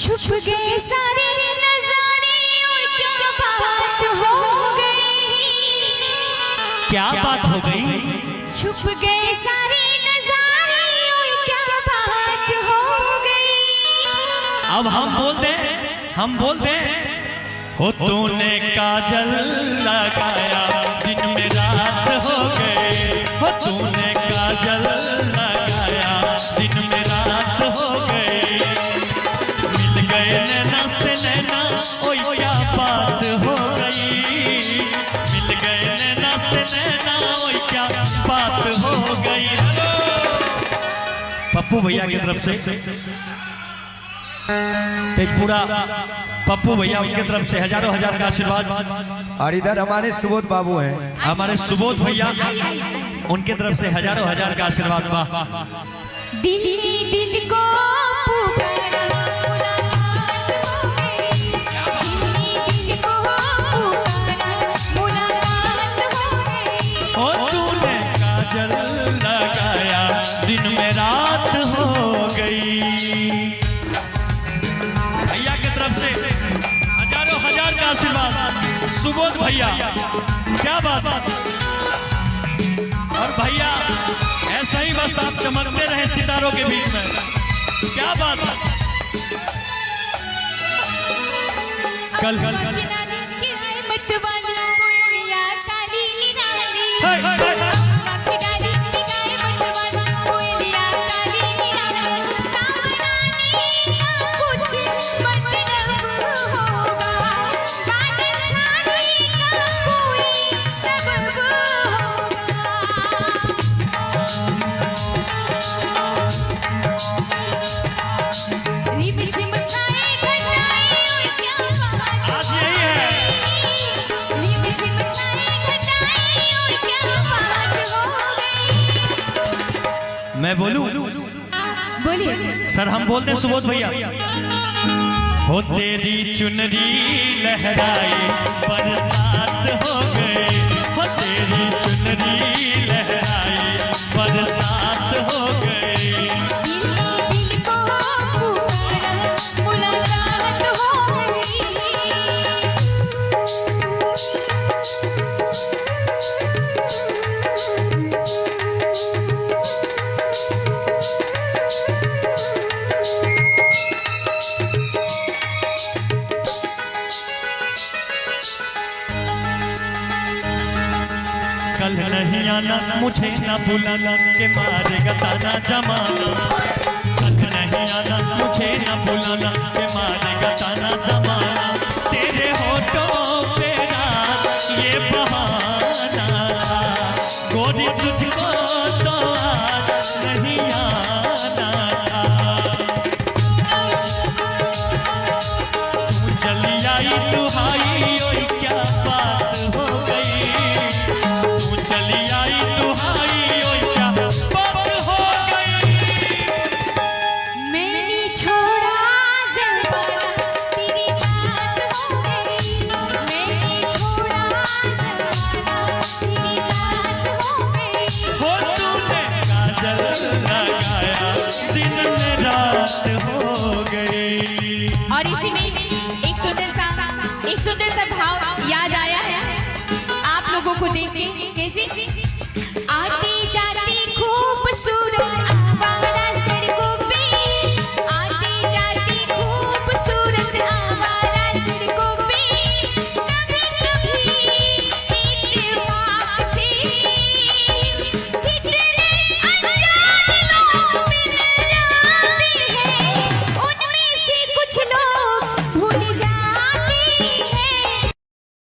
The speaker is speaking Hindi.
छुप गए सारे नजारे और क्या बात हो गई। क्या बात हो गई? छुप गए सारे नजारे और क्या बात हो गई। अब हम बोल दे हो तूने काजल लगाया दिन में रात हो गए। हो तूने काजल लगाया दिन में रात हो गए। मिल गए नैना से नैना ओए क्या बात हो गई। मिल गए नैना से नैना ओए क्या बात हो गई। पप्पू भैया की तरफ से तेजपुरा पप्पू भैया उनकी तरफ से हजारों हजार का आशीर्वाद। और इधर हमारे सुबोध बाबू हैं, हमारे सुबोध भैया उनके तरफ से हजारों हजार का आशीर्वाद। वाह दिल दिल को पुकारा मुलाकात हो गई। दिल को पुकारा मुलाकात हो गई। हो तूने काजल लगाया दिन में रात हो गई। भैया की तरफ से हजारों हजार का आशीर्वाद सुबोध भैया, क्या बात। और भैया ऐसा ही बस आप चमकते रहे सितारों के बीच में, क्या बात है। कल मैं बोलूं? बोलिए सर, हम बोल दें सुबोध भैया। हो तेरी चुनरी लहराए बरसात हो गए। हो तेरी चुनरी लहराए बरसात हो गए। दिल को पुकारा मुलाकात हो गई। कल नहीं आना मुझे न भूलाना के मारेगा ताना जमाना। कल नहीं आना मुझे न भूलाना के मारेगा ताना जमाना। तेरे होठों पे रात ये बहाना गोरी तुझको तो आज नहीं आना था। तू चली आई दुहाई ओए क्या बात हो गई। चली आई दुहाई ओए क्या बात हो गई। मैंने छोड़ा ज़माना तेरे साथ हो गई। मैंने छोड़ा ज़माना तेरे साथ हो गई। हो तूने काजल लगाया दिन में रात हो गई। और इसी में एक सुंदर सा भाव याद आया है आप लोगों को देख के। कैसे?